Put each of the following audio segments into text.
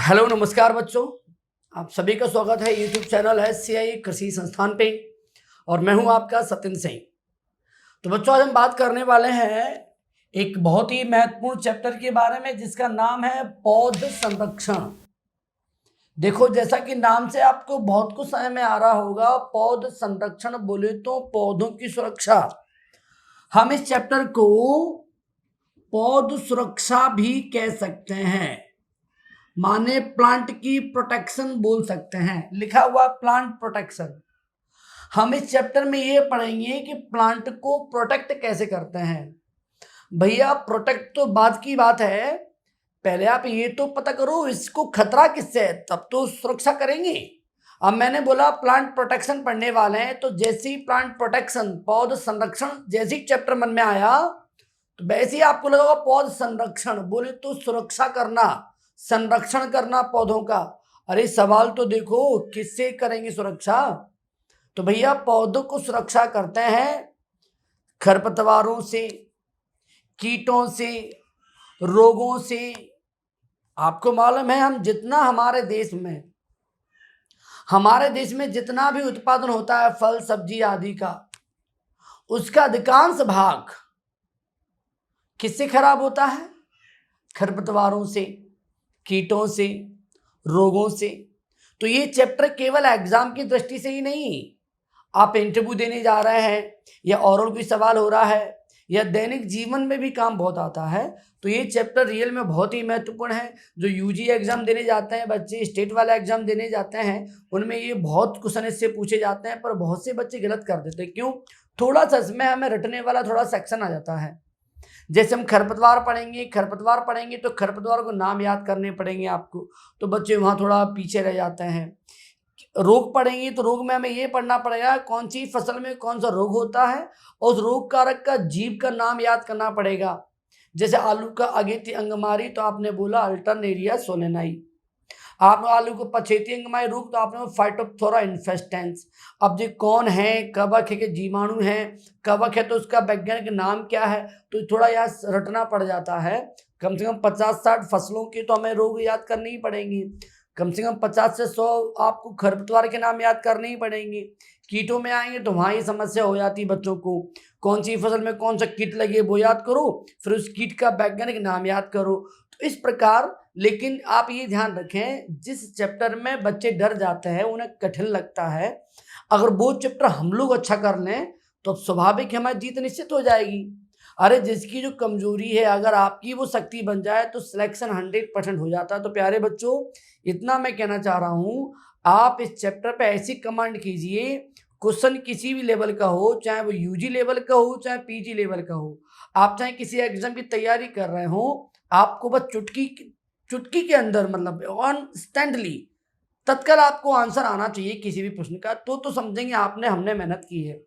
Hello नमस्कार बच्चों, आप सभी का स्वागत है। यूट्यूब चैनल है सीआई कृषि संस्थान पे और मैं हूं आपका सत्येंद्र सिंह। तो बच्चों, आज हम बात करने वाले हैं एक बहुत ही महत्वपूर्ण चैप्टर के बारे में जिसका नाम है पौध संरक्षण। देखो, जैसा कि नाम से आपको बहुत कुछ समझ में आ रहा होगा, पौध संरक्षण बोले तो पौधों की सुरक्षा। हम इस चैप्टर को पौध सुरक्षा भी कह सकते हैं, माने प्लांट की प्रोटेक्शन बोल सकते हैं। लिखा हुआ प्लांट प्रोटेक्शन। हम इस चैप्टर में ये पढ़ेंगे कि प्लांट को प्रोटेक्ट कैसे करते हैं। भैया, प्रोटेक्ट तो बाद की बात है, पहले आप ये तो पता करो इसको खतरा किससे है, तब तो सुरक्षा करेंगे। अब मैंने बोला प्लांट प्रोटेक्शन पढ़ने वाले हैं, तो जैसे ही प्लांट प्रोटेक्शन पौध संरक्षण जैसे ही चैप्टर मन में आया तो वैसे ही आपको लगा पौध संरक्षण बोले तो सुरक्षा करना, संरक्षण करना पौधों का। अरे सवाल तो देखो, किससे करेंगे सुरक्षा? तो भैया पौधों को सुरक्षा करते हैं खरपतवारों से, कीटों से, रोगों से। आपको मालूम है, हम जितना हमारे देश में जितना भी उत्पादन होता है फल सब्जी आदि का, उसका अधिकांश भाग किससे खराब होता है? खरपतवारों से, कीटों से, रोगों से। तो ये चैप्टर केवल एग्जाम की दृष्टि से ही नहीं, आप इंटरव्यू देने जा रहे हैं या ओरल कोई सवाल हो रहा है या दैनिक जीवन में भी काम बहुत आता है, तो ये चैप्टर रियल में बहुत ही महत्वपूर्ण है। जो यूजी एग्जाम देने जाते हैं बच्चे, स्टेट वाला एग्जाम देने जाते हैं, उनमें ये बहुत क्वेश्चन इससे पूछे जाते हैं, पर बहुत से बच्चे गलत कर देते हैं। क्यों? थोड़ा सा इसमें हमें रटने वाला थोड़ा सेक्शन आ जाता है। जैसे हम खरपतवार पढ़ेंगे तो खरपतवार को नाम याद करने पड़ेंगे आपको, तो बच्चे वहाँ थोड़ा पीछे रह जाते हैं। रोग पढ़ेंगे तो रोग में हमें ये पढ़ना पड़ेगा कौन सी फसल में कौन सा रोग होता है और उस रोग कारक का जीव का नाम याद करना पड़ेगा। जैसे आलू का अगेती अंगमारी, तो आपने बोला अल्टरनेरिया सोलेनाई। आपने आलू को पछेती अंगमारी रोग, तो आपने फाइटोप्थोरा इन्फेस्टेंस। अब ये कौन है? कवक है कि जीवाणु है? कवक है तो उसका वैज्ञानिक नाम क्या है? तो थोड़ा यहाँ रटना पड़ जाता है। कम से कम 50-60 फसलों की तो हमें रोग याद करनी ही पड़ेंगी। कम से कम 50 से 100 आपको खरपतवार के नाम याद करने ही पड़ेंगे। कीटों में आएंगे तो वहाँ ही समस्या हो जाती है बच्चों को, कौन सी फसल में कौन सा कीट लगे वो याद करो, फिर उस कीट का वैज्ञानिक नाम याद करो। तो इस प्रकार, लेकिन आप ये ध्यान रखें, जिस चैप्टर में बच्चे डर जाते हैं, उन्हें कठिन लगता है, अगर वो चैप्टर हम लोग अच्छा कर लें तो स्वाभाविक हमारी जीत निश्चित हो जाएगी। अरे जिसकी जो कमजोरी है अगर आपकी वो शक्ति बन जाए तो सिलेक्शन 100% हो जाता है। तो प्यारे बच्चों, इतना मैं कहना चाह रहा हूँ, आप इस चैप्टर पे ऐसी कमांड कीजिए, क्वेश्चन किसी भी लेवल का हो, चाहे वो यूजी लेवल का हो चाहे पीजी लेवल का हो, आप चाहे किसी एग्जाम की तैयारी कर रहे हो, आपको बस चुटकी के अंदर, मतलब ऑन इंस्टेंटली तत्काल आपको आंसर आना चाहिए किसी भी प्रश्न का, तो समझेंगे हमने मेहनत की है,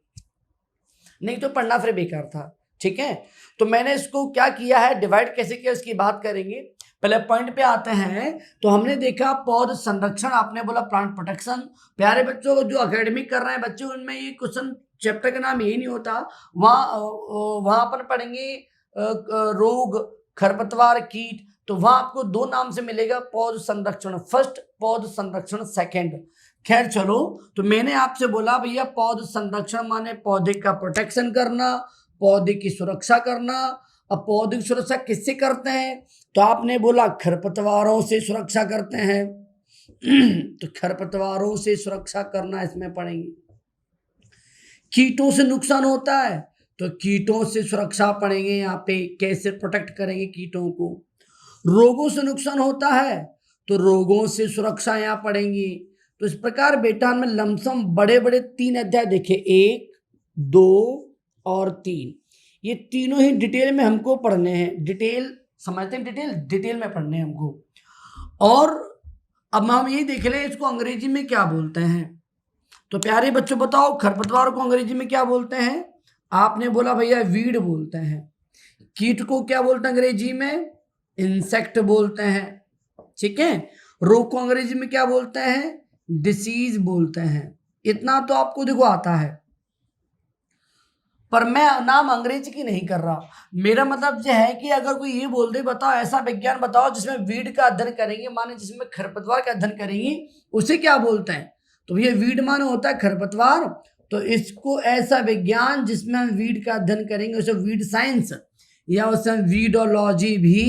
नहीं तो पढ़ना फिर बेकार था। ठीक है, तो मैंने इसको क्या किया है, डिवाइड कैसे किया इसकी बात करेंगे। पहले पॉइंट पे आते हैं। तो हमने देखा पौध संरक्षण, आपने बोला प्लांट प्रोटेक्शन। प्यारे बच्चों को जो एकेडमिक कर रहे हैं बच्चे, उनमें ये क्वेश्चन चैप्टर का नाम यही नहीं होता। वहां अपन पढ़ेंगे रोग, खरपतवार, कीट, तो वहां आपको दो नाम से मिलेगा पौध संरक्षण, फर्स्ट पौध संरक्षण, सेकंड। खैर चलो, तो मैंने आपसे बोला भैया पौध संरक्षण माने पौधे का प्रोटेक्शन करना, पौधे की सुरक्षा करना। अब पौधे की सुरक्षा किससे करते हैं? तो आपने बोला खरपतवारों से सुरक्षा करते हैं। तो खरपतवारों से सुरक्षा करना इसमें पढ़ेंगे। कीटों से नुकसान होता है तो कीटों से सुरक्षा पढ़ेंगे, यहाँ पे कैसे प्रोटेक्ट करेंगे कीटों को। रोगों से नुकसान होता है तो रोगों से सुरक्षा यहाँ पढ़ेंगे। तो इस प्रकार बेटा में लमसम बड़े बड़े 3 अध्याय देखे, 1, 2 और 3। ये तीनों ही डिटेल में हमको पढ़ने हैं। डिटेल समझते हैं, डिटेल में पढ़ने हैं हमको। और अब हम ये देख रहे हैं इसको अंग्रेजी में क्या बोलते हैं। तो प्यारे बच्चों बताओ, खरपतवार को अंग्रेजी में क्या बोलते हैं? आपने बोला भैया वीड बोलते हैं। कीट को क्या बोलते हैं अंग्रेजी में? इंसेक्ट बोलते हैं। ठीक है। रोग को अंग्रेजी में क्या बोलते हैं? डिसीज बोलते हैं। इतना तो आपको देखो आता है। पर मैं नाम अंग्रेजी की नहीं कर रहा। मेरा मतलब यह है कि अगर कोई ये बोल दे बताओ ऐसा विज्ञान बताओ जिसमें वीड का अध्ययन करेंगे, माने जिसमें खरपतवार का अध्ययन करेंगे, उसे क्या बोलते हैं? तो ये वीड माने होता है खरपतवार, तो इसको ऐसा विज्ञान जिसमें हम वीड का अध्ययन करेंगे उसे वीड साइंस या उसे वीडोलॉजी भी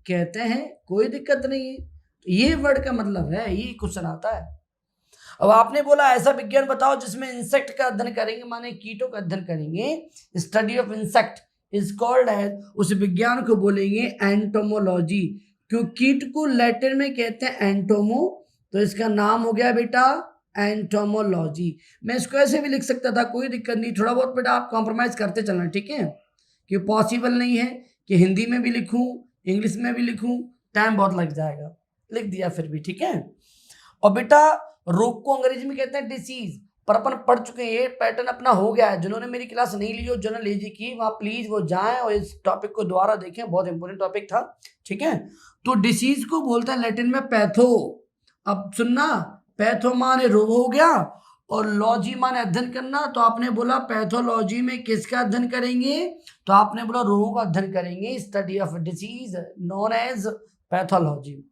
कहते हैं। कोई दिक्कत नहीं है, ये वर्ड का मतलब है, ये क्वेश्चन आता है। अब आपने बोला ऐसा विज्ञान बताओ जिसमें इंसेक्ट का अध्ययन करेंगे, माने कीटों का अध्ययन करेंगे, study of insect is called as, उस विज्ञान को बोलेंगे एंटोमोलॉजी। क्यों? कीट को लैटिन में कहते हैं एंटोमो, तो इसका नाम हो गया बेटा एंटोमोलॉजी। मैं इसको ऐसे भी लिख सकता था, कोई दिक्कत नहीं, थोड़ा बहुत बेटा आप कॉम्प्रोमाइज करते चलना, ठीक है? कि पॉसिबल नहीं है कि हिंदी में भी लिखूं इंग्लिश में भी लिखूं, टाइम बहुत लग जाएगा, लिख दिया फिर भी, ठीक है। और बेटा रोग को अंग्रेजी में कहते हैं डिसीज, पर अपन पढ़ चुके हैं, ये पैटर्न अपना हो गया है। जिन्होंने मेरी क्लास नहीं ली हो, जनरल एजी की, वहाँ प्लीज वो जाएं और इस टॉपिक को दोबारा देखें, बहुत इंपॉर्टेंट टॉपिक था, ठीक है। तो डिसीज को बोलते हैं लैटिन में पैथो। अब सुनना, पैथो माने रोग हो गया और लॉजी माने अध्ययन करना, तो आपने बोला पैथोलॉजी में किसका अध्ययन करेंगे? तो आपने बोला रोगों का अध्ययन करेंगे, study of disease known as pathology.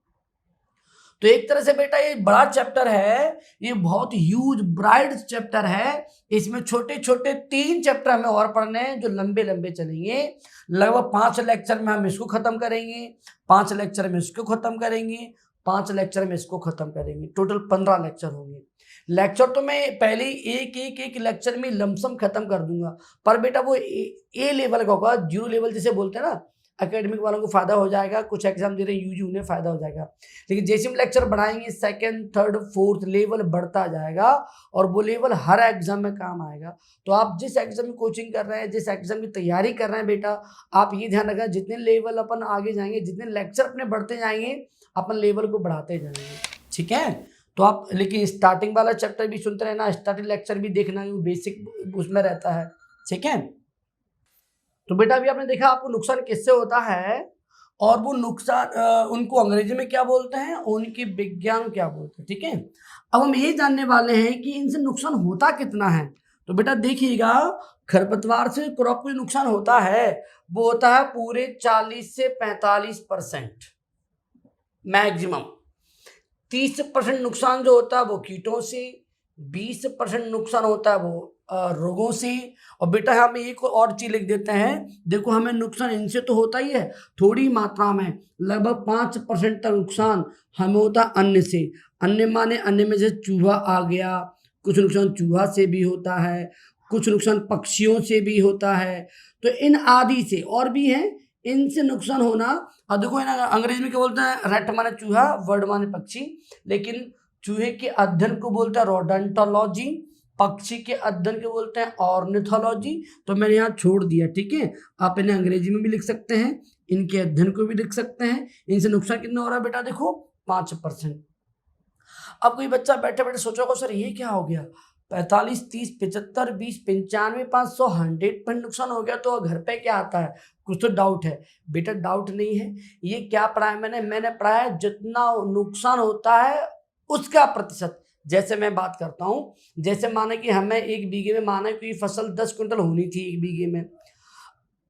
तो एक तरह से बेटा ये बड़ा चैप्टर है, ये बहुत ह्यूज ब्राइड चैप्टर है। इसमें छोटे छोटे 3 चैप्टर हमें और पढ़ने हैं जो लंबे लंबे चलेंगे। लगभग 5 लेक्चर में हम इसको खत्म करेंगे, 5 लेक्चर में इसको खत्म करेंगे, 5 लेक्चर में इसको खत्म करेंगे, टोटल 15 लेक्चर होंगे। लेक्चर तो मैं पहले एक लेक्चर में लमसम खत्म कर दूंगा, पर बेटा वो ए लेवल का होगा, 0 लेवल जिसे बोलते हैं ना, एकेडमिक वालों को फायदा हो जाएगा, कुछ एग्जाम दे रहे हैं यूजी उन्हें फायदा हो जाएगा। लेकिन जैसे हम लेक्चर बढ़ाएंगे 2nd, 3rd, 4th लेवल बढ़ता जाएगा और वो लेवल हर एग्जाम में काम आएगा। तो आप जिस एग्जाम में कोचिंग कर रहे हैं, जिस एग्जाम की तैयारी कर रहे हैं बेटा, आप ये ध्यान रखें जितने लेवल अपन आगे जाएंगे, जितने लेक्चर अपने बढ़ते जाएंगे, अपन लेवल को बढ़ाते जाएंगे, ठीक है। तो आप लेकिन स्टार्टिंग वाला चैप्टर भी सुनते रहना, स्टार्टिंग लेक्चर भी देखना, बेसिक उसमें रहता है, ठीक है। तो बेटा अभी आपने देखा आपको नुकसान किससे होता है, और वो नुकसान उनको अंग्रेजी में क्या बोलते हैं, उनकी विज्ञान क्या बोलते हैं, ठीक है। अब हम ये जानने वाले हैं कि इनसे नुकसान होता कितना है। तो बेटा देखिएगा, खरपतवार से क्रॉप को नुकसान होता है वो होता है पूरे 40 से 45% मैक्सिमम। 30% नुकसान जो होता है वो कीटों से, 20% नुकसान होता है वो रोगों से। और बेटा हमें एक और चीज लिख देते हैं, देखो हमें नुकसान इनसे तो होता ही है थोड़ी मात्रा में, लगभग 5% तक नुकसान हमें होता है अन्य से। अन्य माने अन्य में से चूहा आ गया, कुछ नुकसान चूहा से भी होता है, कुछ नुकसान पक्षियों से भी होता है, तो इन आदि से और भी हैं, इनसे नुकसान होना। और देखो अंग्रेजी में क्या बोलते हैं, रेट माने चूहा, वर्ड माने पक्षी, लेकिन चूहे के अध्ययन को बोलते हैं रोडेंटोलॉजी, पक्षी के अध्ययन को बोलते हैं ऑर्निथोलॉजी। तो मैंने यहाँ छोड़ दिया, ठीक है। आप इन्हें अंग्रेजी में भी लिख सकते हैं, इनके अध्ययन को भी लिख सकते हैं। इनसे नुकसान कितना हो रहा है बेटा, देखो 5%। अब कोई बच्चा बैठे बैठे सोचोगा सर ये क्या हो गया, 45, 30, 75, 20, 95, 500, 100% नुकसान हो गया, तो घर पे क्या आता है, कुछ तो डाउट है। बेटा डाउट नहीं है, ये क्या पढ़ा है मैंने पढ़ा है जितना नुकसान होता है उसका प्रतिशत। जैसे मैं बात करता हूँ, जैसे माने कि हमें 1 बीघे में, माना कोई फसल 10 क्विंटल होनी थी 1 बीघे में,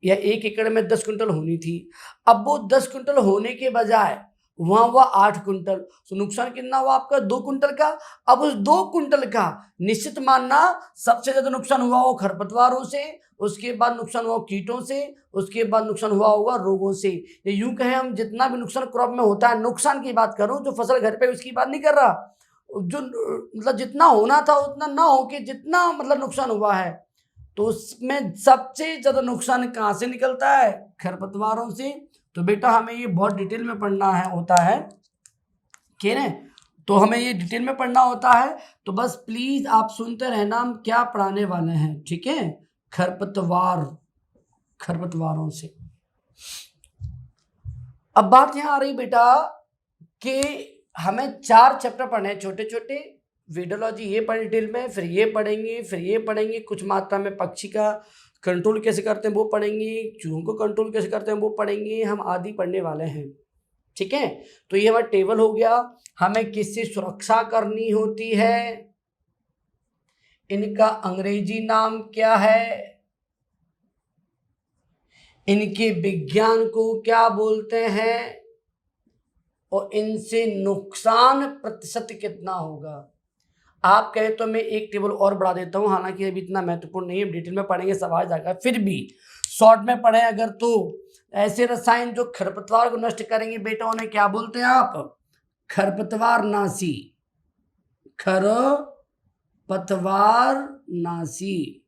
या 1 एकड़ में 10 क्विंटल होनी थी। अब वो 10 क्विंटल होने के बजाय वहाँ हुआ 8 क्विंटल, तो नुकसान कितना हुआ आपका, 2 क्विंटल का। अब उस 2 क्विंटल का निश्चित मानना सबसे ज्यादा नुकसान हुआ हो खरपतवारों से, उसके बाद नुकसान हुआ कीटों से, उसके बाद नुकसान हुआ होगा रोगों से। ये यूं कहें हम जितना भी नुकसान क्रॉप में होता है, नुकसान की बात करूं, जो फसल घर पे उसकी बात नहीं कर रहा, जो मतलब जितना होना था उतना ना हो के जितना मतलब नुकसान हुआ है, तो उसमें सबसे ज्यादा नुकसान कहाँ से निकलता है, खरपतवारों से। तो बेटा हमें ये बहुत डिटेल में पढ़ना है होता है, ठीक है। तो हमें ये डिटेल में पढ़ना होता है, तो बस प्लीज आप सुनते रहना हम क्या पढ़ाने वाले हैं, ठीक है। खरपतवारों से अब बात यहाँ आ रही बेटा कि हमें 4 चैप्टर पढ़ने हैं छोटे छोटे। वीडियोलॉजी ये पढ़े डिटेल में, फिर ये पढ़ेंगे, फिर ये पढ़ेंगे, कुछ मात्रा में पक्षी का कंट्रोल कैसे करते हैं वो पढ़ेंगे, चूहों को कंट्रोल कैसे करते हैं वो पढ़ेंगे, हम आदि पढ़ने वाले हैं, ठीक है। तो ये हमारा टेबल हो गया। हमें किससे सुरक्षा करनी होती है, इनका अंग्रेजी नाम क्या है, इनके विज्ञान को क्या बोलते हैं और इनसे नुकसान प्रतिशत कितना होगा। आप कहे तो मैं एक टेबल और बढ़ा देता हूं, हालांकि अभी इतना महत्वपूर्ण नहीं है, डिटेल में पढ़ेंगे सब आ जाएगा, फिर भी शॉर्ट में पढ़े अगर तो ऐसे रसायन जो खरपतवार को नष्ट करेंगे बेटा उन्हें क्या बोलते हैं आप, खरपतवार नाशी, खरपतवार नाशी।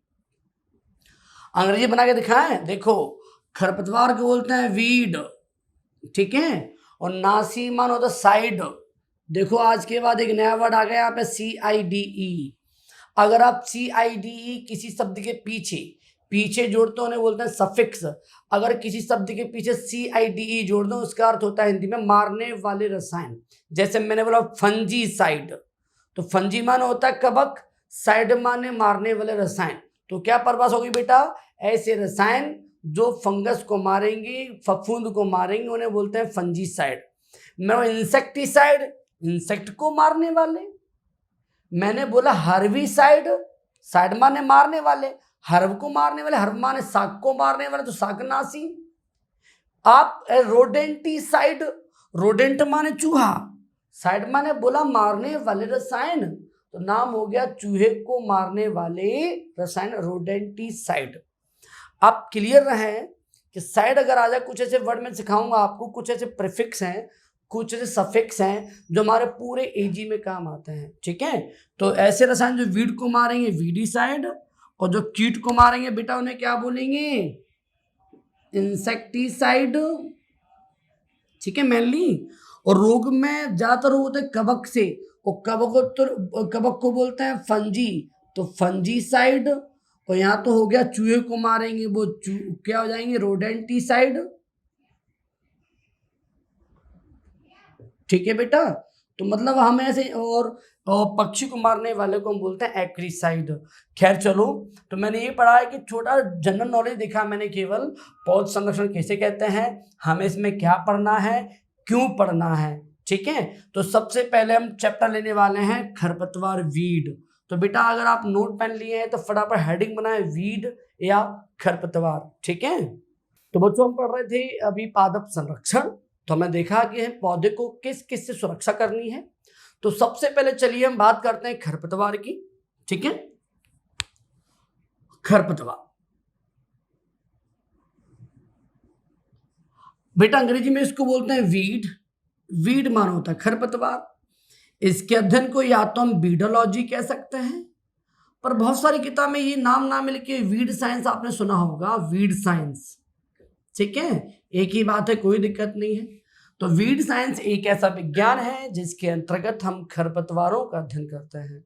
अंग्रेजी बना के दिखाएं, देखो खरपतवार को बोलते हैं वीड, ठीक है, और नाशी मान होता साइड। देखो आज के बाद एक नया वर्ड आ गया यहाँ पे CIDE। अगर आप CIDE किसी शब्द के पीछे जोड़ते हो उन्हें बोलते हैं सफिक्स। अगर किसी शब्द के पीछे CIDE जोड़ दो उसका अर्थ होता है हिंदी में मारने वाले रसायन। जैसे मैंने बोला फंजीसाइड, तो फंजी माने होता है कवक, साइड माने मारने वाले रसायन। तो क्या परिभाषा होगी बेटा, ऐसे रसायन जो फंगस को मारेंगे, फफूंद को मारेंगे उन्हें बोलते हैं फंजीसाइड। मैं इंसेक्टिसाइड, इंसेक्ट को मारने वाले। मैंने बोला हर्बिसाइड, साइड माने मारने वाले, हर्ब को मारने वाले, हर्ब माने शाक को मारने वाले, तो शाकनाशी। आप रोडेंटिसाइड, रोडेंट माने चूहा, साइड माने बोला मारने वाले रसायन, तो नाम हो गया चूहे को मारने वाले रसायन रोडेंटिसाइड। आप क्लियर रहे कि साइड अगर आ जाए, कुछ ऐसे वर्ड में सिखाऊंगा आपको, कुछ ऐसे प्रीफिक्स हैं, कुछ ऐसे सफिक्स हैं जो हमारे पूरे एजी में काम आते हैं, ठीक है। तो ऐसे रसायन जो वीड को मारेंगे वीडिसाइड, और जो कीट को मारेंगे बेटा उन्हें क्या बोलेंगे, इंसेक्टिसाइड, ठीक है मेनली। और रोग में ज्यादातर होते हैं कवक से, और कवक को बोलते हैं फंजी, तो फंजीसाइड। और यहाँ तो हो गया चूहे को मारेंगे वो क्या हो जाएंगे, रोडेंटिसाइड, ठीक है बेटा। तो मतलब हम ऐसे, और पक्षी को मारने वाले को हम बोलते हैं एक्रिसाइड। खैर चलो, तो मैंने ये पढ़ा है कि छोटा जनरल नॉलेज देखा मैंने, केवल पौध संरक्षण कैसे कहते हैं, हमें इसमें क्या पढ़ना है, क्यों पढ़ना है, ठीक है। तो सबसे पहले हम चैप्टर लेने वाले हैं खरपतवार वीड। तो बेटा अगर आप नोट पेन लिए हैं तो फटाफट हेडिंग बनाए वीड या खरपतवार, ठीक है। तो बच्चों हम पढ़ रहे थे अभी पादप संरक्षण, तो हमें देखा कि पौधे को किस किस से सुरक्षा करनी है। तो सबसे पहले चलिए हम बात करते हैं खरपतवार की, ठीक है। खरपतवार बेटा अंग्रेजी में इसको बोलते हैं वीड, वीड माना होता है खरपतवार। इसके अध्ययन को या तो हम वीडोलॉजी कह सकते हैं, पर बहुत सारी किताब में ये नाम ना मिल के वीड साइंस आपने सुना होगा, वीड साइंस, ठीक है, एक ही बात है, कोई दिक्कत नहीं है। तो वीड साइंस एक ऐसा विज्ञान है जिसके अंतर्गत हम खरपतवारों का अध्ययन करते हैं।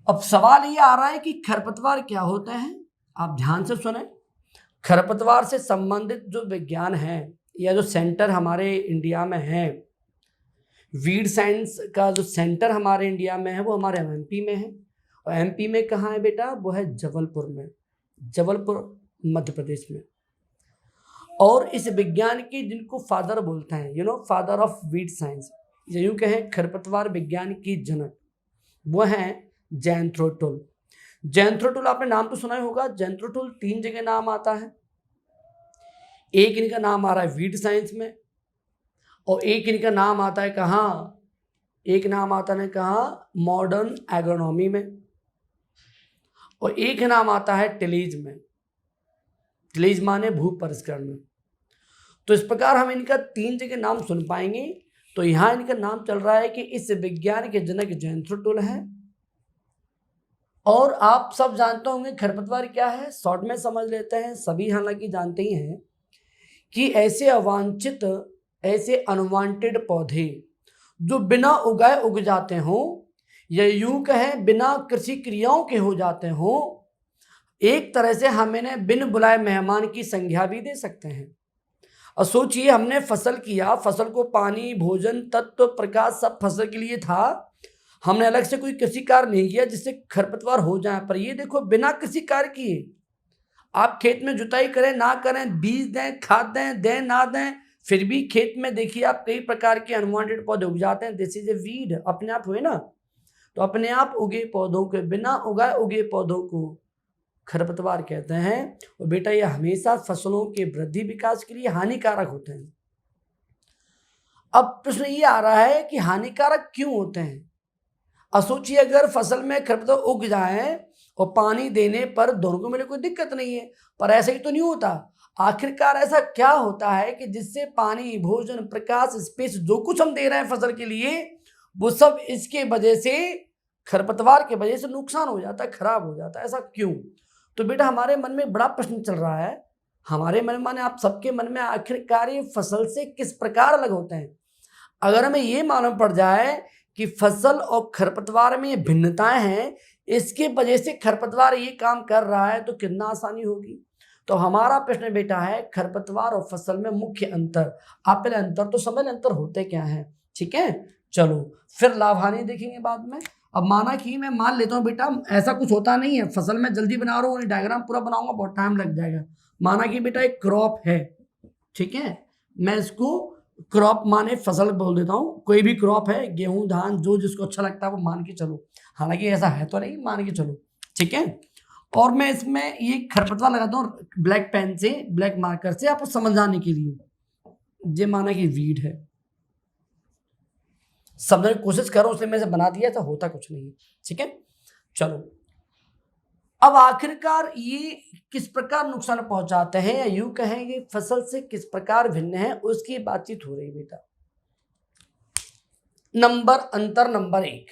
अब सवाल ये आ रहा है कि खरपतवार क्या होते हैं, आप ध्यान से सुने। खरपतवार से संबंधित जो विज्ञान है या जो सेंटर हमारे इंडिया में है, वीड साइंस का जो सेंटर हमारे इंडिया में है वो हमारे MP में है। और MP में कहाँ है बेटा, वो है जबलपुर में, जबलपुर मध्य प्रदेश में। और इस विज्ञान के जिनको फादर बोलते हैं, फादर ऑफ वीड साइंस, यूं कहें खरपतवार विज्ञान की जनक, वो हैं ज़ैंथ्रोटुल। ज़ैंथ्रोटुल आपने नाम तो सुना ही होगा। ज़ैंथ्रोटुल 3 जगह नाम आता है, एक इनका नाम आ रहा है वीड साइंस में, और एक इनका नाम आता है कहाँ, एक नाम आता है कहाँ, मॉडर्न एग्रोनॉमी में, और एक नाम आता है टिलीज में, टिलीज माने भू परिष्करण में। तो इस प्रकार हम इनका 3 जगह नाम सुन पाएंगे। तो यहाँ इनका नाम चल रहा है कि इस विज्ञान के जनक ज़ैंथ्रोटुल है। और आप सब जानते होंगे खरपतवार क्या है, शॉर्ट में समझ लेते हैं, सभी हालांकि जानते ही हैं कि ऐसे अवांछित, ऐसे अनवांटेड पौधे जो बिना उगाए उग जाते हों, या यूं कहें बिना कृषि क्रियाओं के हो जाते हों, एक तरह से हम इन्हें बिन बुलाए मेहमान की संज्ञा भी दे सकते हैं। और सोचिए हमने फसल किया, फसल को पानी, भोजन, तत्व, प्रकाश सब फसल के लिए था, हमने अलग से कोई कृषि कार्य नहीं किया जिससे खरपतवार हो जाए। पर ये देखो बिना कृषि कार्य किए आप खेत में जुताई करें ना करें, बीज दें, खाद दें ना दें, फिर भी खेत में देखिए आप कई प्रकार के अनवांटेड पौधे उग जाते हैं। दिस इज ए वीड, अपने आप हुए ना। तो अपने आप उगे पौधों के, बिना उगाए उगे पौधों को खरपतवार कहते हैं। और बेटा ये हमेशा फसलों के वृद्धि विकास के लिए हानिकारक होते हैं। अब प्रश्न ये आ रहा है कि हानिकारक क्यों होते हैं। अब सोचिए अगर फसल में खरपतवार उग जाए और पानी देने पर दोनों को मिले कोई दिक्कत नहीं है, पर ऐसा ही तो नहीं होता। आखिरकार ऐसा क्या होता है कि जिससे पानी, भोजन, प्रकाश, स्पेस जो कुछ हम दे रहे हैं फसल के लिए, वो सब इसके वजह से, खरपतवार के वजह से नुकसान हो जाता है, खराब हो जाता है। ऐसा क्यों? तो बेटा हमारे मन में बड़ा प्रश्न चल रहा है, हमारे मन में, आप सबके मन में, आखिरकार ये फसल से किस प्रकार अलग होते हैं। अगर हमें ये मालूम पड़ जाए कि फसल और खरपतवार में ये भिन्नताएं हैं, इसके वजह से खरपतवार ये काम कर रहा है, तो कितना आसानी होगी। तो हमारा प्रश्न बेटा है खरपतवार और फसल में मुख्य अंतर। आप पहले अंतर तो समझ, अंतर होते क्या है, ठीक है। चलो फिर लाभ हानि देखेंगे बाद में। अब माना कि मैं मान लेता हूँ बेटा ऐसा कुछ होता नहीं है, फसल में जल्दी बना रहा हूँ, डायग्राम पूरा बनाऊंगा बहुत टाइम लग जाएगा। माना कि बेटा एक क्रॉप है, ठीक है, मैं इसको क्रॉप माने फसल बोल देता हूँ, कोई भी क्रॉप है, गेहूं, धान, जो जिसको अच्छा लगता है वो मान के चलो, हालांकि ऐसा है तो नहीं, मान के चलो, ठीक है। और मैं इसमें ये खरपतवार लगाता हूँ ब्लैक पेन से, ब्लैक मार्कर से, आपको समझाने के लिए। ये माना कि वीड है, समझने की कोशिश करो, इसलिए मैंने बना दिया, तो होता कुछ नहीं, ठीक है। चलो अब आखिरकार ये किस प्रकार नुकसान पहुंचाते हैं, या यूं कहेंगे फसल से किस प्रकार भिन्न है, उसकी बातचीत हो रही बेटा। अंतर नंबर 1,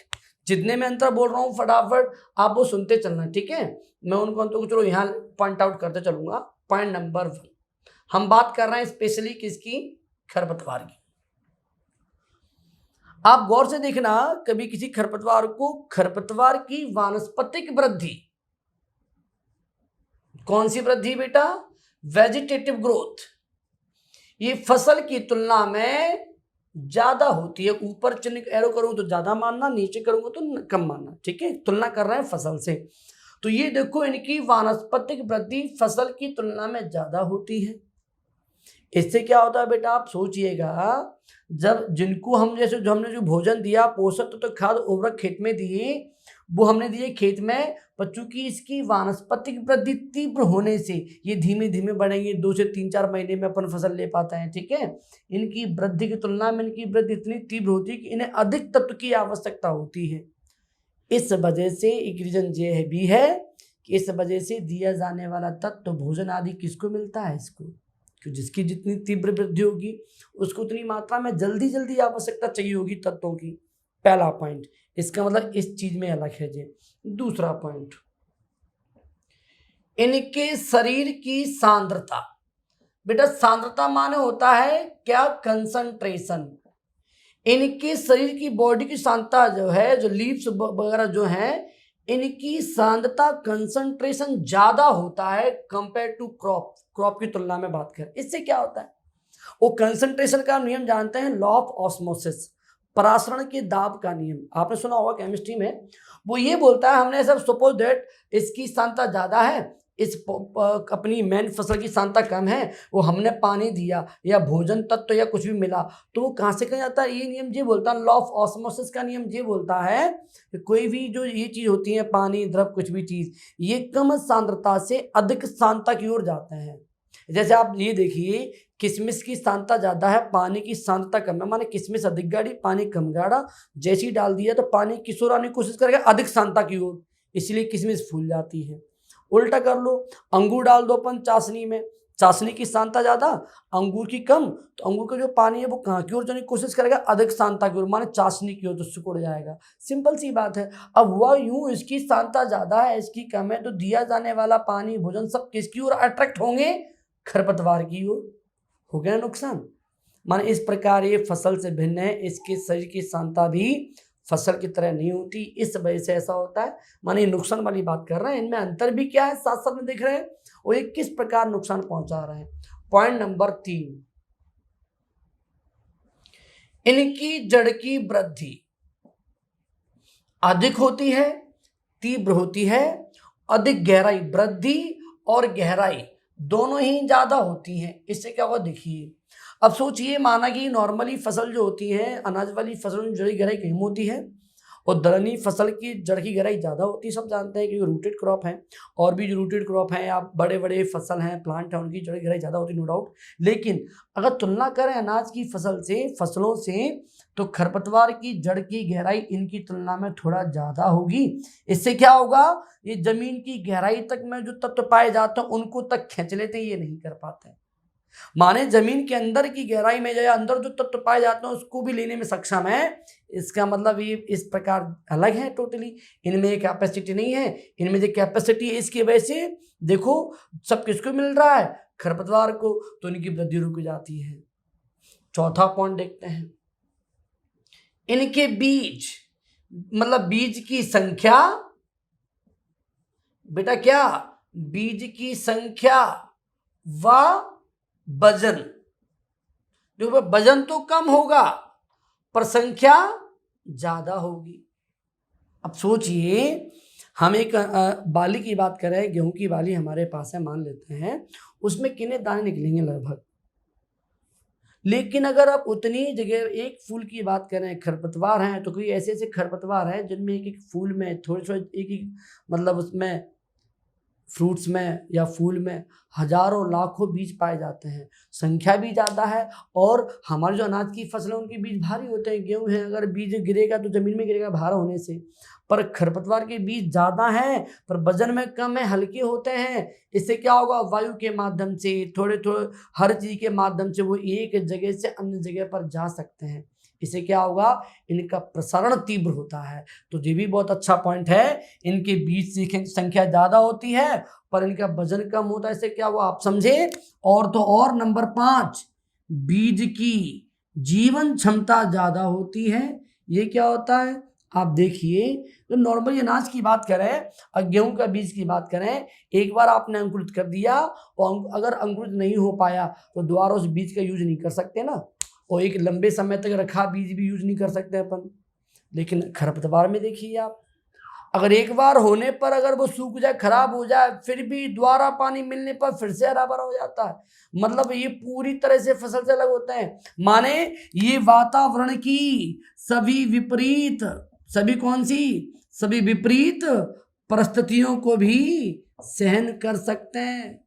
जितने में अंतर बोल रहा हूं फटाफट आप वो सुनते चलना, ठीक है। मैं उनको अंतर को चलो यहां पॉइंट आउट करते चलूंगा। पॉइंट नंबर 1, हम बात कर रहे हैं स्पेशली किसकी, खरपतवार की। आप गौर से देखना, कभी किसी खरपतवार को, खरपतवार की वानस्पतिक वृद्धि, कौन सी वृद्धि बेटा, वेजिटेटिव ग्रोथ, ये फसल की तुलना में ज्यादा होती है। ऊपर चिन्ह एरो करूं तो ज्यादा मानना, नीचे करूंगा तो कम मानना, ठीक है। तुलना कर रहे हैं फसल से, तो ये देखो इनकी वानस्पतिक वृद्धि फसल की तुलना में ज्यादा होती है। इससे क्या होता है बेटा, आप सोचिएगा, जब जिनको हम जैसे जो हमने जो भोजन दिया, पोषक तो खाद उर्वरक खेत में दिए, वो हमने दिए खेत में, पर चूंकि इसकी वानस्पतिक वृद्धि तीव्र होने से ये धीमे धीमे बढ़ेंगे, 2 से 3-4 महीने में अपन फसल ले पाते हैं, ठीक है। इनकी वृद्धि की तुलना में इनकी वृद्धि इतनी तीव्र होती है कि इन्हें अधिक तत्व की आवश्यकता होती है। इस वजह से एक रीजन ये भी है कि इस वजह से दिया जाने वाला तत्व भोजन आदि किसको मिलता है, इसको, कि जिसकी जितनी तीव्र वृद्धि होगी उसको उतनी मात्रा में जल्दी जल्दी आवश्यकता चाहिए होगी तत्वों की। पहला पॉइंट, इसका मतलब इस चीज में अलग है जी। दूसरा पॉइंट, इनके शरीर की सांद्रता। बेटा सांद्रता माने होता है क्या, कंसंट्रेशन। इनके शरीर की बॉडी की सांद्रता जो है, जो लीव्स वगैरह जो है, इनकी सांद्रता, कंसंट्रेशन ज्यादा होता है कंपेयर टू क्रॉप की तुलना में बात करें। इससे क्या होता है, वो कंसंट्रेशन का नियम जानते हैं, लॉ ऑफ ऑस्मोसिस, परासरण के दाब का नियम, आपने सुना होगा केमिस्ट्री में। वो ये बोलता है, हमने सब सपोज दैट इसकी सांद्रता ज्यादा है, इस अपनी मेन फसल की सांद्रता कम है, वो हमने पानी दिया या भोजन तत्व या कुछ भी मिला, तो वो कहाँ से कहीं जाता है, ये नियम ये बोलता है, लॉ ऑफ ऑस्मोसिस का नियम ये बोलता है कि कोई भी जो ये चीज होती है, पानी, द्रव, कुछ भी चीज, ये कम सांद्रता से अधिक सांद्रता की ओर जाते हैं। जैसे आप ये देखिए, किशमिश की सांद्रता ज्यादा है, पानी की सांद्रता कम है, माने किशमिश अधिक गाढ़ी, पानी कम गाढ़ा, जैसे ही डाल दिया तो पानी किशोर आने की कोशिश करेगा अधिक सांद्रता की ओर, इसलिए किशमिश फूल जाती है। उल्टा कर लो, अंगूर डाल दो अपन चाशनी में, चाशनी की सांद्रता ज्यादा, अंगूर की कम, तो अंगूर का जो पानी है वो कहाँ की ओर जाने की कोशिश करेगा, अधिक सांद्रता की ओर, माने चाशनी की ओर, तो सिकुड़ जाएगा। सिंपल सी बात है। अब हुआ यूं, इसकी सांद्रता ज्यादा है, इसकी कम है, तो दिया जाने वाला पानी, भोजन सब किसकी ओर अट्रैक्ट होंगे, खरपतवार की ओर। हो गया नुकसान। माने इस प्रकार ये फसल से भिन्न है, इसके शरीर की सांद्रता भी फसल की तरह नहीं होती, इस वजह से ऐसा होता है। माने नुकसान वाली बात कर रहे हैं, इनमें अंतर भी क्या है साथ साथ में देख रहे हैं, और ये किस प्रकार नुकसान पहुंचा रहे हैं। पॉइंट नंबर 3, इनकी जड़ की वृद्धि अधिक होती है, तीव्र होती है, अधिक गहराई, वृद्धि और गहराई दोनों ही ज्यादा होती हैं। इससे क्या होगा देखिए, अब सोचिए, माना कि नॉर्मली फसल जो होती है, अनाज वाली फसल में जड़ी गहराई कम होती है, और दलहनी फसल की जड़ की गहराई ज़्यादा होती है, सब जानते हैं क्योंकि रूटेड क्रॉप है। और भी जो रूटेड क्रॉप हैं या बड़े बड़े फसल हैं, प्लांट हैं, उनकी जड़ की गहराई ज़्यादा होती है, नो डाउट। लेकिन अगर तुलना करें अनाज की फसलों से तो खरपतवार की जड़ की गहराई इनकी तुलना में थोड़ा ज़्यादा होगी। इससे क्या होगा, ये जमीन की गहराई तक में जो तत्व पाए जाते हैं उनको तक खींच लेते हैं, ये नहीं कर पाते हैं। माने जमीन के अंदर की गहराई में या अंदर जो तत्व पाए जाते हैं उसको भी लेने में सक्षम है। इसका मतलब ये इस प्रकार अलग है टोटली, इनमें कैपेसिटी नहीं है। इनमें जो कैपेसिटी है इसकी वजह से देखो सब किसको मिल रहा है, खरपतवार को, तो इनकी वृद्धि रुक जाती है। चौथा पॉइंट देखते हैं, इनके बीज मतलब बीज की संख्या, बेटा क्या, बीज की संख्या व वजन। देखो वजन तो कम होगा पर संख्या ज्यादा होगी। अब सोचिए हम एक बाली की बात करें, गेहूं की बाली हमारे पास है, मान लेते हैं उसमें कितने दाने निकलेंगे लगभग। लेकिन अगर आप उतनी जगह एक फूल की बात करें, खरपतवार हैं तो कोई ऐसे ऐसे खरपतवार हैं जिनमें एक एक फूल में थोड़े थोड़े एक मतलब उसमें फ्रूट्स में या फूल में हजारों लाखों बीज पाए जाते हैं, संख्या भी ज़्यादा है। और हमारे जो अनाज की फसल है उनके बीज भारी होते हैं। गेहूं है अगर बीज गिरेगा तो ज़मीन में गिरेगा भारा होने से, पर खरपतवार के बीज ज़्यादा हैं पर वजन में कम है, हल्के होते हैं। इससे क्या होगा, वायु के माध्यम से थोड़े थोड़े हर चीज़ के माध्यम से वो एक जगह से अन्य जगह पर जा सकते हैं। इससे क्या होगा, इनका प्रसारण तीव्र होता है। तो ये भी बहुत अच्छा पॉइंट है, इनके बीज की संख्या ज़्यादा होती है पर इनका वजन कम होता है। इससे क्या हुआ आप समझे। और तो और नंबर 5, बीज की जीवन क्षमता ज़्यादा होती है। ये क्या होता है आप देखिए, तो नॉर्मली अनाज की बात करें और गेहूं का बीज की बात करें, एक बार आपने अंकुरित कर दिया और अगर अंकुरित नहीं हो पाया तो दोबारा उस बीज का यूज नहीं कर सकते ना, और एक लंबे समय तक रखा बीज भी यूज नहीं कर सकते अपन। लेकिन खरपतवार में देखिए आप, अगर एक बार होने पर अगर वो सूख जाए, खराब हो जाए, फिर भी दोबारा पानी मिलने पर फिर से हरा भरा हो जाता है। मतलब ये पूरी तरह से फसल से अलग होते हैं। माने ये वातावरण की सभी विपरीत परिस्थितियों को भी सहन कर सकते हैं।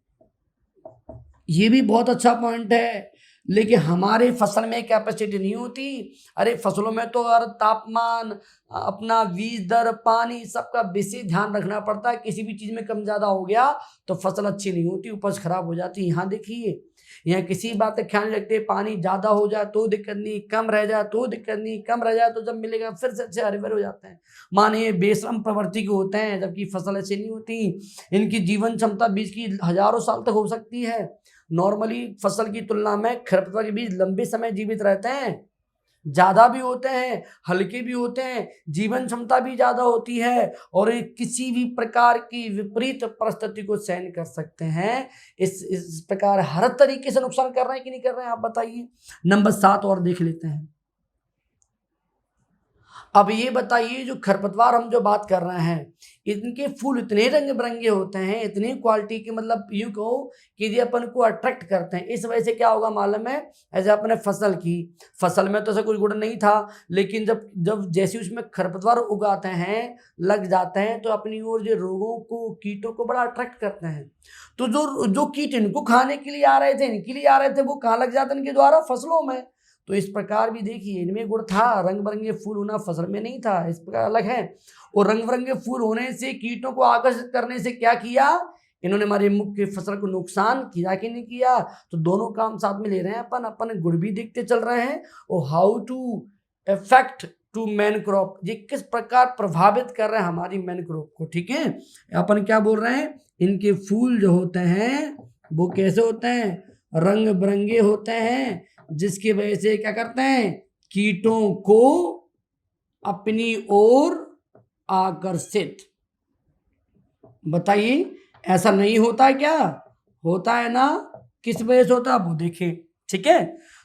ये भी बहुत अच्छा पॉइंट है। लेकिन हमारे फसल में कैपेसिटी नहीं होती। अरे फसलों में तो हर तापमान, अपना बीज दर, पानी, सबका विशेष ध्यान रखना पड़ता है। किसी भी चीज़ में कम ज़्यादा हो गया तो फसल अच्छी नहीं होती, उपज खराब हो जाती है। यहाँ देखिए, यहाँ किसी बात का ख्याल नहीं रखते, पानी ज़्यादा हो जाए तो दिक्कत नहीं, कम रह जाए तो दिक्कत नहीं, कम रह जाए तो जब मिलेगा फिर से अच्छे हरे भरे हो जाते हैं। माने बेशरम प्रवृत्ति के होते हैं, जबकि फसल ऐसी नहीं होती। इनकी जीवन क्षमता बीज की हजारों साल तक हो सकती है। नॉर्मली फसल की तुलना में खरपतवार के बीज लंबे समय जीवित रहते हैं, ज़्यादा भी होते हैं, हल्के भी होते हैं, जीवन क्षमता भी ज़्यादा होती है और ये किसी भी प्रकार की विपरीत परिस्थिति को सहन कर सकते हैं। इस प्रकार हर तरीके से नुकसान कर रहे हैं कि नहीं कर रहे हैं आप बताइए। नंबर 7 और देख लेते हैं। अब ये बताइए, जो खरपतवार हम जो बात कर रहे हैं, इनके फूल इतने रंग बिरंगे होते हैं, इतनी क्वालिटी के, मतलब यूँ कहो कि ये अपन को अट्रैक्ट करते हैं। इस वजह से क्या होगा मालूम है, ऐसे अपने फसल में तो ऐसा कुछ गुण नहीं था, लेकिन जब जैसे उसमें खरपतवार उगाते हैं, लग जाते हैं, तो अपनी ओर जो रोगों को, कीटों को बड़ा अट्रैक्ट करते हैं। तो जो कीट इनको खाने के लिए आ रहे थे, इनके लिए आ रहे थे, वो कहाँ लग जाते हैं, इनके द्वारा फसलों में। तो इस प्रकार भी देखिए, इनमें गुण था, रंग बिरंगे फूल होना, फसल में नहीं था, इस प्रकार अलग है। और रंग बिरंगे फूल होने से, कीटों को आकर्षित करने से क्या किया, इन्होंने हमारी मुख्य फसल को नुकसान किया कि नहीं किया। तो दोनों काम साथ में ले रहे हैं अपन गुण भी देखते चल रहे हैं और how to effect to man crop, ये किस प्रकार प्रभावित कर रहे हैं हमारी मैन क्रॉप को। ठीक है, अपन क्या बोल रहे हैं, इनके फूल जो होते हैं वो कैसे होते हैं, रंग बिरंगे होते हैं, जिसकी वजह से क्या करते हैं, कीटों को अपनी ओर आकर्षित। बताइए, ऐसा नहीं होता है क्या, होता है ना, किस वजह से होता है वो देखें। ठीक है,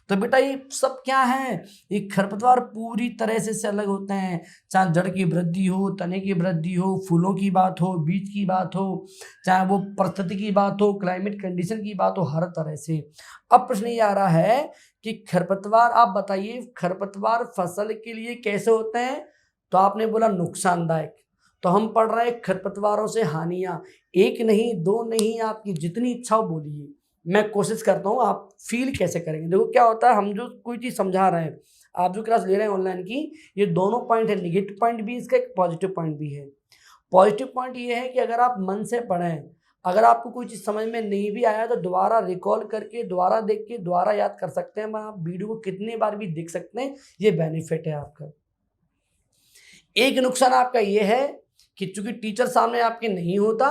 तो बेटा ये सब क्या है, ये खरपतवार पूरी तरह से अलग होते हैं। चाहे जड़ की वृद्धि हो, तने की वृद्धि हो, फूलों की बात हो, बीज की बात हो, चाहे वो परिस्थिति की बात हो, क्लाइमेट कंडीशन की बात हो, हर तरह से। अब प्रश्न ये आ रहा है कि खरपतवार, आप बताइए खरपतवार फसल के लिए कैसे होते हैं, तो आपने बोला नुकसानदायक, तो हम पढ़ रहे हैं खरपतवारों से हानियाँ। एक नहीं, दो नहीं, आपकी जितनी इच्छा हो बोलिए, मैं कोशिश करता हूँ आप फील कैसे करेंगे। देखो क्या होता है, हम जो कोई चीज़ समझा रहे हैं, आप जो क्लास ले रहे हैं ऑनलाइन की, ये दोनों पॉइंट है, निगेटिव पॉइंट भी इसका, एक पॉजिटिव पॉइंट भी है। पॉजिटिव पॉइंट ये है कि अगर आप मन से पढ़ें, अगर आपको कोई चीज़ समझ में नहीं भी आया तो दोबारा रिकॉल करके, दोबारा देख के दोबारा याद कर सकते हैं, आप वीडियो को कितनी बार भी देख सकते हैं, ये बेनिफिट है आपका। एक नुकसान आपका ये है कि चूंकि टीचर सामने आपके नहीं होता,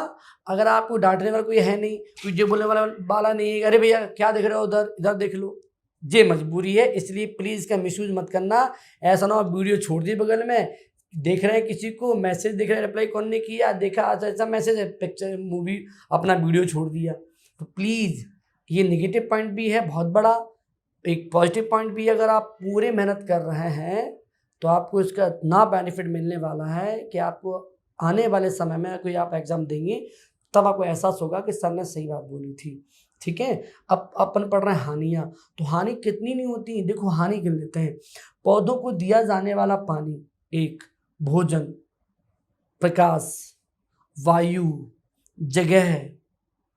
अगर आपको डांटने वाला कोई है नहीं, कोई जो बोलने वाला नहीं है, अरे भैया क्या देख रहे हो उधर, इधर देख लो, ये मजबूरी है। इसलिए प्लीज़ इसका मिसयूज मत करना। ऐसा ना हो वीडियो छोड़ दी बगल में, देख रहे हैं किसी को मैसेज देख रहे हैं, रिप्लाई कौन ने किया, देखा अच्छा ऐसा मैसेज है, पिक्चर मूवी अपना वीडियो छोड़ दिया। तो प्लीज़ ये नेगेटिव पॉइंट भी है बहुत बड़ा, एक पॉजिटिव पॉइंट भी है। अगर आप पूरे मेहनत कर रहे हैं तो आपको इसका इतना बेनिफिट मिलने वाला है कि आपको आने वाले समय में कोई आप एग्ज़ाम देंगे तब आपको एहसास होगा कि सर ने सही बात बोली थी। ठीक है, अब अपन पढ़ रहे हैं हानियाँ। तो हानि कितनी नहीं होती, देखो हानि गिन लेते हैं। पौधों को दिया जाने वाला पानी, एक, भोजन, प्रकाश, वायु, जगह,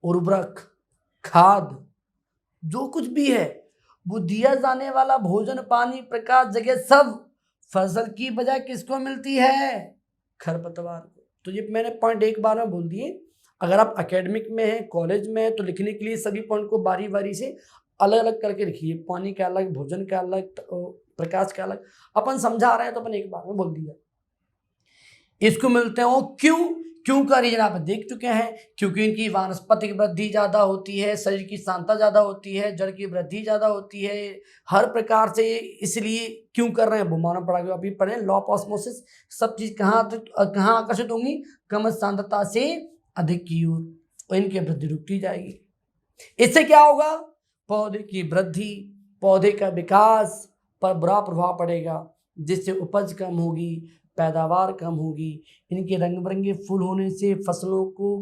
उर्वरक, खाद, जो कुछ भी है वो दिया जाने वाला भोजन, पानी, प्रकाश, जगह, सब फसल की बजाय किसको मिलती है? खरपतवार को। तो ये मैंने पॉइंट एक बार में बोल दिए। अगर आप एकेडमिक में हैं, कॉलेज में हैं, तो लिखने के लिए सभी पॉइंट को बारी बारी से अलग अलग करके लिखिए। पानी का अलग, भोजन का अलग, प्रकाश का अलग। अपन समझा रहे हैं तो अपन एक बार में बोल दिया। इसको मिलते हो क्यों का रीजन आप देख चुके हैं, क्योंकि इनकी वानस्पतिक वृद्धि ज़्यादा होती है, शरीर की सांद्रता ज़्यादा होती है, जड़ की वृद्धि ज़्यादा होती है, हर प्रकार से। इसलिए क्यों कर रहे हैं वो मानव पढ़ा, अभी पढ़ें लॉ ऑफ ऑस्मोसिस। सब चीज़ कहाँ आकर्षित होंगी? कम सांद्रता से अधिक की ओर, और इनकी वृद्धि रुकती जाएगी। इससे क्या होगा? पौधे की वृद्धि, पौधे का विकास पर बुरा प्रभाव पड़ेगा, जिससे उपज कम होगी, पैदावार कम होगी। इनके रंग बिरंगे फूल होने से फसलों को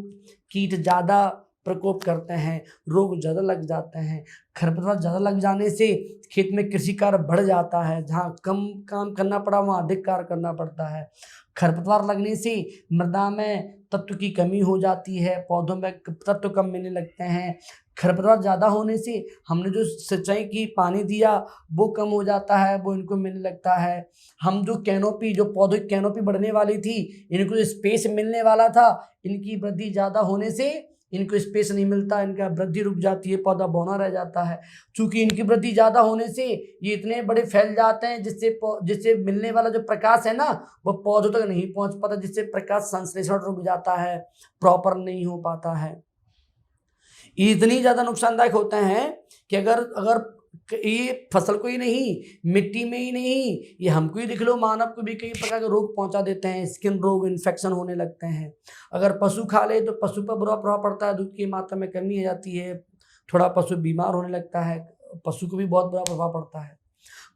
कीट ज़्यादा प्रकोप करते हैं, रोग ज़्यादा लग जाते हैं। खरपतवार ज़्यादा लग जाने से खेत में कृषि कार्य बढ़ जाता है, जहाँ कम काम करना पड़ा वहाँ अधिक कार्य करना पड़ता है। खरपतवार लगने से मृदा में तत्व की कमी हो जाती है, पौधों में तत्व कम मिलने लगते हैं। खरपतवार ज़्यादा होने से हमने जो सिंचाई की, पानी दिया, वो कम हो जाता है, वो इनको मिलने लगता है। हम जो कैनोपी, जो पौधों की कैनोपी बढ़ने वाली थी, इनको जो स्पेस मिलने वाला था, इनकी वृद्धि ज़्यादा होने से इनको स्पेस नहीं मिलता, इनका वृद्धि रुक जाती है, पौधा बौना रह जाता है। चूँकि इनकी वृद्धि ज़्यादा होने से ये इतने बड़े फैल जाते हैं, जिससे मिलने वाला जो प्रकाश है ना, वो पौधों तक नहीं पहुँच पाता, जिससे प्रकाश संश्लेषण रुक जाता है, प्रॉपर नहीं हो पाता है। इतनी ज़्यादा नुकसानदायक होते हैं कि अगर ये फसल को ही नहीं, मिट्टी में ही नहीं, ये हमको ही देख लो, मानव को भी कई प्रकार के रोग पहुंचा देते हैं, स्किन रोग, इन्फेक्शन होने लगते हैं। अगर पशु खा ले तो पशु पर बुरा प्रभाव पड़ता है, दूध की मात्रा में कमी हो जाती है, थोड़ा पशु बीमार होने लगता है, पशु को भी बहुत बुरा प्रभाव पड़ता है।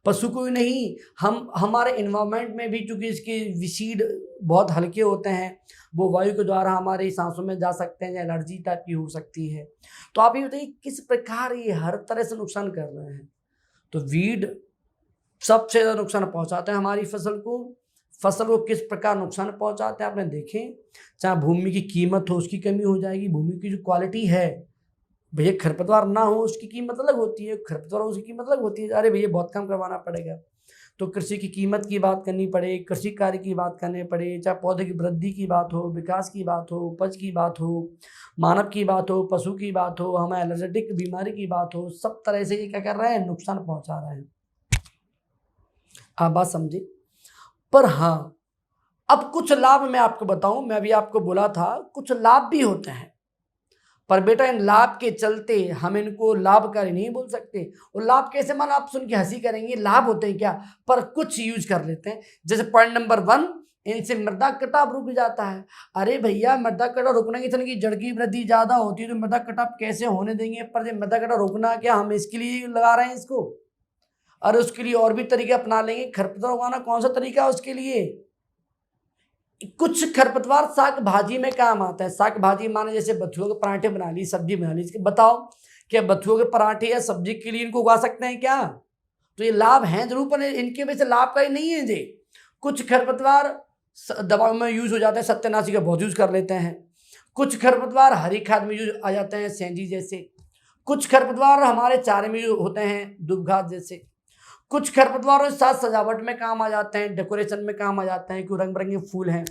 पशु को ही नहीं, हमारे इन्वायरमेंट में भी, चूँकि इसके विसीड बहुत हल्के होते हैं, वो वायु के द्वारा हमारी सांसों में जा सकते हैं, या एलर्जी टाइप की हो सकती है। तो आप ये बताइए किस प्रकार ये हर तरह से नुकसान कर रहे हैं। तो वीड सबसे ज़्यादा नुकसान पहुंचाते हैं हमारी फसल को किस प्रकार नुकसान पहुंचाते हैं आपने देखें। चाहे भूमि की कीमत हो, उसकी कमी हो जाएगी। भूमि की जो क्वालिटी है, भैया खरपतवार ना हो उसकी कीमत अलग होती है, खरपतवार हो उसकी कीमत अलग होती है। अरे भैया बहुत कम करवाना पड़ेगा, तो कृषि की कीमत की बात करनी पड़े, कृषि कार्य की बात करनी पड़े, चाहे पौधे की वृद्धि की बात हो, विकास की बात हो, उपज की बात हो, मानव की बात हो, पशु की बात हो, हमें एलर्जेटिक बीमारी की बात हो, सब तरह से ये क्या कर रहे हैं? नुकसान पहुंचा रहे हैं। आप बात समझे। पर हाँ, अब कुछ लाभ मैं आपको बताऊं, मैं अभी आपको बोला था कुछ लाभ भी होते हैं, पर बेटा इन लाभ के चलते हम इनको लाभकारी नहीं बोल सकते। और लाभ कैसे, मान आप सुन के हंसी करेंगे, लाभ होते हैं क्या, पर कुछ यूज कर लेते हैं। जैसे पॉइंट नंबर 1, इनसे मृदा कटाव रुक जाता है। अरे भैया मृदा कटाव रुकने की तरह की जड़ की वृद्धि ज्यादा होती है, तो मृदा कटाव कैसे होने देंगे? पर मृदा कटाव रोकना क्या हम इसके लिए लगा रहे हैं इसको? और उसके लिए और भी तरीके अपना लेंगे। खरपतवार उगाना कौन सा तरीका है उसके लिए? कुछ खरपतवार साग भाजी में काम आता है। साग भाजी माने जैसे बथुआ के पराठे बना ली, सब्जी बना ली। इसके बताओ क्या बथुआ के पराठे या सब्जी के लिए इनको उगा सकते हैं क्या? तो ये लाभ हैं जरूर, पर इनके वजह से लाभकारी नहीं है। ये कुछ खरपतवार दवाओं में यूज हो जाते हैं, सत्यानाशी का बहुत यूज कर लेते हैं। कुछ खरपतवार हरी खाद में यूज आ जाते हैं, सेंजी जैसे। कुछ खरपतवार हमारे चारे में यूज होते हैं, दुब घास जैसे। कुछ खरपतवारों के साथ सजावट में काम आ जाते हैं, डेकोरेशन में काम आ जाते हैं, क्यों रंग बिरंगे फूल हैं।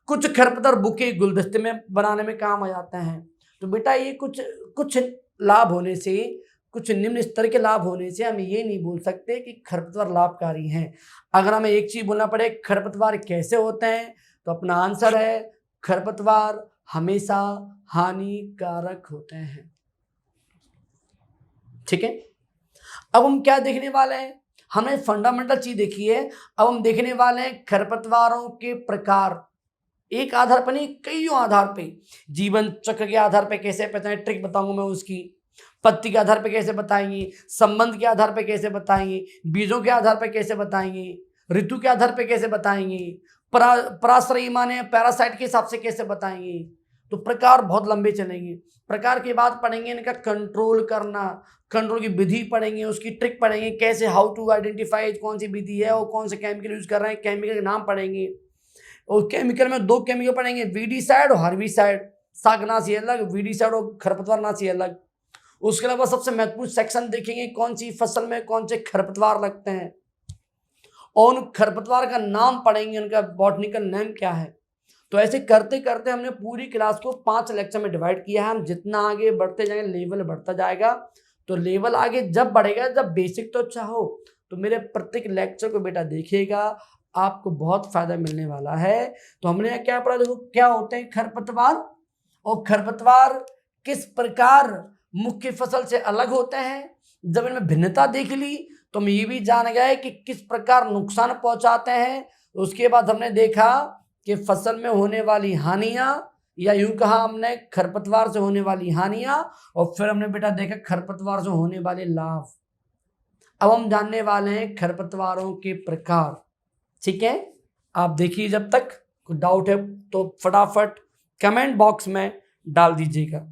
कुछ खरपतवार बुके गुलदस्ते में बनाने में काम आ जाते हैं। तो बेटा ये कुछ लाभ होने से, कुछ निम्न स्तर के लाभ होने से हम ये नहीं बोल सकते कि खरपतवार लाभकारी हैं। अगर हमें एक चीज बोलना पड़े खरपतवार कैसे होते हैं, तो अपना आंसर है खरपतवार हमेशा हानिकारक होते हैं। ठीक है, अब हम क्या देखने वाले हैं, हमने फंडामेंटल चीज देखी है। अब हम देखने वाले हैं खरपतवारों के प्रकार, एक आधार पर नहीं कई आधार पे। जीवन चक्र के आधार पे कैसे बताएं, ट्रिक बताऊंगा मैं उसकी। पत्ती के आधार पे कैसे बताएंगे, संबंध के आधार पे कैसे बताएंगे, बीजों के आधार पे कैसे बताएंगे, ऋतु के आधार पे कैसे बताएंगे, पराश्रयी माने पैरासाइट के हिसाब से कैसे बताएंगे। तो प्रकार बहुत लंबे चलेंगे। प्रकार के बाद पढ़ेंगे इनका कंट्रोल करना, कंट्रोल की विधि पढ़ेंगे, उसकी ट्रिक पढ़ेंगे, कैसे हाउ टू आइडेंटिफाई कौन सी विधि है और कौन से केमिकल यूज कर रहे हैं, केमिकल के नाम पढ़ेंगे। और केमिकल में दो केमिकल पढ़ेंगे, वीडीसाइड और हर्बिसाइड। शाकनाशी अलग, वीडीसाइड और खरपतवारनाशी अलग। उसके अलावा सबसे महत्वपूर्ण सेक्शन देखेंगे कौन सी फसल में कौन से खरपतवार लगते हैं, और उन खरपतवार का नाम पढ़ेंगे, उनका बॉटनिकल नेम क्या है। तो ऐसे करते करते हमने पूरी क्लास को 5 लेक्चर में डिवाइड किया है। हम जितना आगे बढ़ते जाएंगे लेवल बढ़ता जाएगा। तो लेवल आगे जब बढ़ेगा, जब बेसिक तो अच्छा हो, तो मेरे प्रत्येक लेक्चर को बेटा देखिएगा, आपको बहुत फायदा मिलने वाला है। तो हमने क्या पढ़ा, देखो क्या होते हैं खरपतवार, और खरपतवार किस प्रकार मुख्य फसल से अलग होते हैं। जब इनमें भिन्नता देख ली तो हम ये भी जान गए कि किस प्रकार नुकसान पहुंचाते हैं। उसके बाद हमने देखा कि फसल में होने वाली हानियां, या यूं कहा हमने खरपतवार से होने वाली हानियां, और फिर हमने बेटा देखा खरपतवार से होने वाले लाभ। अब हम जानने वाले हैं खरपतवारों के प्रकार। ठीक है, आप देखिए, जब तक कोई डाउट है तो फटाफट कमेंट बॉक्स में डाल दीजिएगा।